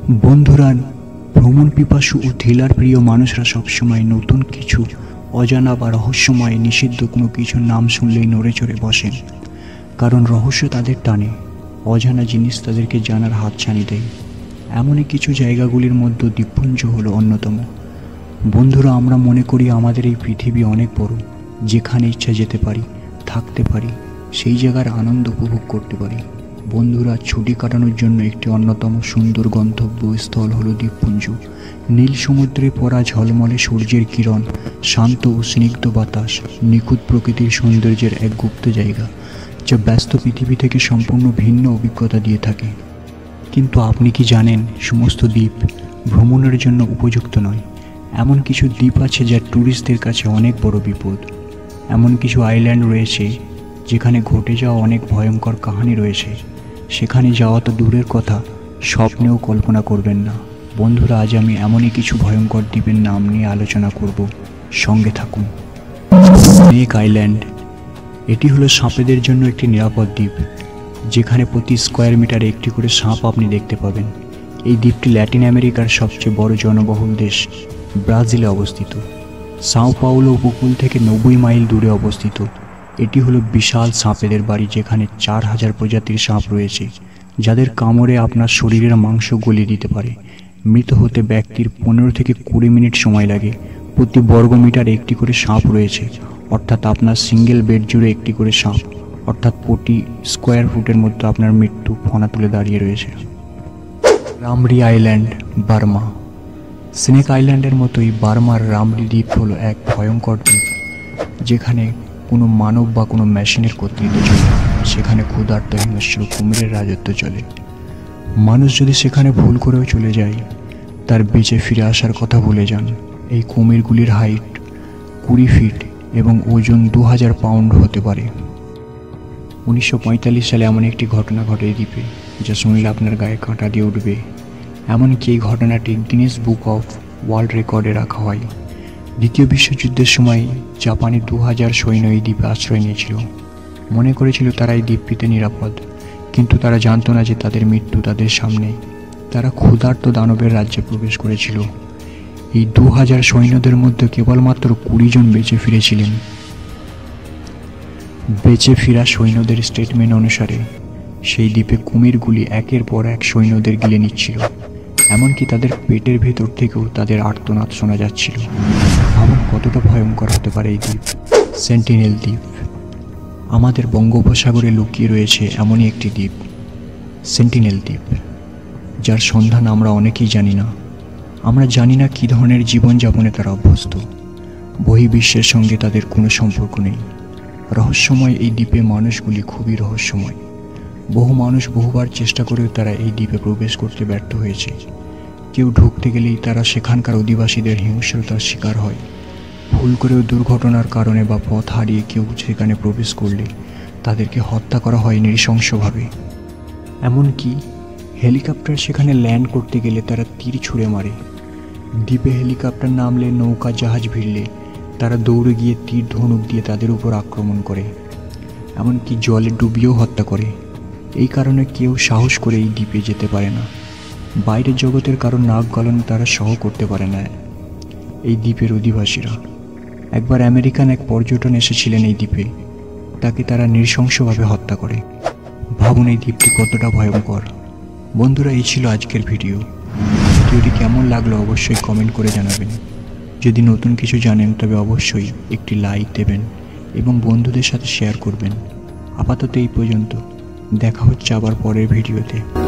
বন্ধুরা, ভ্রমণ পিপাসু ও থ্রিলার প্রিয় মানুষরা সবসময় নতুন কিছু, অজানা বা রহস্যময় নিষিদ্ধ কোনো কিছুর নাম শুনলেই নড়ে চড়ে বসেন। কারণ রহস্য তাদের টানে, অজানা জিনিস তাদেরকে জানার হাতছানি দেয়। এমনই কিছু জায়গাগুলির মধ্যে দ্বীপপুঞ্জ হলো অন্যতম। বন্ধুরা, আমরা মনে করি আমাদের এই পৃথিবী অনেক বড়, যেখানে ইচ্ছা যেতে পারি, থাকতে পারি, সেই জায়গার আনন্দ উপভোগ করতে পারি। বন্ধুরা, ছুটি কাটানোর জন্য একটি অন্যতম সুন্দর গন্তব্যস্থল হলো দ্বীপপুঞ্জ। নীল সমুদ্রে পড়া ঝলমলে সূর্যের কিরণ, শান্ত ও স্নিগ্ধ বাতাস, নিখুঁত প্রকৃতির সৌন্দর্যের এক গুপ্ত জায়গা, যা ব্যস্ত পৃথিবী থেকে সম্পূর্ণ ভিন্ন অভিজ্ঞতা দিয়ে থাকে। কিন্তু আপনি কি জানেন, সমস্ত দ্বীপ ভ্রমণের জন্য উপযুক্ত নয়। এমন কিছু দ্বীপ আছে যা ট্যুরিস্টদের কাছে অনেক বড় বিপদ। এমন কিছু আইল্যান্ড রয়েছে যেখানে ঘটে যাওয়া অনেক ভয়ঙ্কর কাহিনী রয়েছে। সেখানে যাওয়া তো দূরের কথা, স্বপ্নেও কল্পনা করবেন না। বন্ধুরা, আজ আমি এমনই কিছু ভয়ঙ্কর দ্বীপের নাম নিয়ে আলোচনা করব, সঙ্গে থাকুন। Snake island. এটি হলো সাপেদের জন্য একটি নিরাপদ দ্বীপ, যেখানে প্রতি স্কোয়ার মিটারে একটি করে সাপ আপনি দেখতে পাবেন। এই দ্বীপটি ল্যাটিন আমেরিকার সবচেয়ে বড় জনবহুল দেশ ব্রাজিলে অবস্থিত। সাও পাওলো উপকূল থেকে 90 মাইল দূরে অবস্থিত। এটি হলো বিশাল সাপেদের বাড়ি, যেখানে 4000 প্রজাতির সাপ রয়েছে, যাদের কামড়ে আপনার শরীরের মাংস গলিয়ে দিতে পারে। মৃত হতে ব্যক্তির 15 থেকে 20 মিনিট সময় লাগে। প্রতি বর্গ মিটারে একটি করে সাপ রয়েছে, অর্থাৎ আপনার সিঙ্গেল বেড জুড়ে একটি করে সাপ, অর্থাৎ প্রতি স্কোয়ার ফুটের মধ্যে আপনার মৃত্যু ফনা তুলে দাঁড়িয়ে রয়েছে। Ramri island, Burma. স্নেক আইল্যান্ডের মতোই বার্মার রামরি দ্বীপ হলো এক ভয়ঙ্কর দ্বীপ, যেখানে কোনো মানব বা কোনো মেশিনের কর্তৃত্ব চলে। সেখানে ক্ষুধার্ত হিংস্র কুমিরের রাজত্ব চলে। মানুষ যদি সেখানে ভুল করেও চলে যায়, তার বেঁচে ফিরে আসার কথা ভুলে যান। এই কুমিরগুলির হাইট 20 ফিট এবং ওজন 2000 পাউন্ড হতে পারে। 1945 সালে এমন একটি ঘটনা ঘটে এই দ্বীপে, যা শুনলে আপনার গায়ে কাঁটা দিয়ে উঠবে। এমনকি এই ঘটনাটি গিনেস বুক অফ ওয়ার্ল্ড রেকর্ডে রাখা হয়। দ্বিতীয় বিশ্বযুদ্ধের সময় জাপানি 2000 সৈন্য এই দ্বীপে আশ্রয় নিয়েছিল। মনে করেছিল তারা এই দ্বীপটিতে নিরাপদ, কিন্তু তারা জানতো না যে তাদের মৃত্যু তাদের সামনে। তারা ক্ষুধার্ত দানবের রাজ্যে প্রবেশ করেছিল। এই 2000 সৈন্যদের মধ্যে কেবলমাত্র 20 জন বেঁচে ফিরেছিলেন। বেঁচে ফেরা সৈন্যদের স্টেটমেন্ট অনুসারে সেই দ্বীপে কুমিরগুলি একের পর এক সৈন্যদের গিলে নিচ্ছিল। এমনকি তাদের পেটের ভেতর থেকেও তাদের আর্তনাদ শোনা যাচ্ছিল। ভাবুন কতটা ভয়ঙ্কর হতে পারে এই দ্বীপ। সেন্টিনেল দ্বীপ। আমাদের বঙ্গোপসাগরে লুকিয়ে রয়েছে এমনই একটি দ্বীপ, সেন্টিনেল দ্বীপ, যার সন্ধান আমরা অনেকেই জানি না। আমরা জানি না কী ধরনের জীবনযাপনে তারা অভ্যস্ত। বহির্বিশ্বের সঙ্গে তাদের কোনো সম্পর্ক নেই। রহস্যময় এই দ্বীপে মানুষগুলি খুবই রহস্যময়। বহু মানুষ বহুবার চেষ্টা করেও তারা এই দ্বীপে প্রবেশ করতে ব্যর্থ হয়েছে। কেউ ঢুকতে গেলেই তারা সেখানকার অধিবাসীদের হিংস্রতার শিকার হয়। ভুল করেও দুর্ঘটনার কারণে বা পথ হারিয়ে কেউ সেখানে প্রবেশ করলে তাদেরকে হত্যা করা হয় নৃশংসভাবে। এমনকি হেলিকপ্টার সেখানে ল্যান্ড করতে গেলে তারা তীর ছুঁড়ে মারে। দ্বীপে হেলিকপ্টার নামলে, নৌকা জাহাজ ভিড়লে তারা দৌড়ে গিয়ে তীর ধনুক দিয়ে তাদের উপর আক্রমণ করে। এমনকি জলে ডুবিয়েও হত্যা করে। এই কারণে কেউ সাহস করে এই দ্বীপে যেতে পারে না। বাইরের জগতের কারণ নাক গলানো তারা সহ করতে পারে না এই দ্বীপের অধিবাসীরা। একবার আমেরিকান এক পর্যটন এসেছিলেন এই দ্বীপে, তাকে তারা নৃশংসভাবে হত্যা করে। ভাবুন এই দ্বীপটি কতটা ভয়ঙ্কর। বন্ধুরা, এই ছিল আজকের ভিডিওটি কেমন লাগলো অবশ্যই কমেন্ট করে জানাবেন। যদি নতুন কিছু জানেন তবে অবশ্যই একটি লাইক দেবেন এবং বন্ধুদের সাথে শেয়ার করবেন। আপাতত এই পর্যন্ত, দেখা হচ্ছে আবার পরের ভিডিওতে।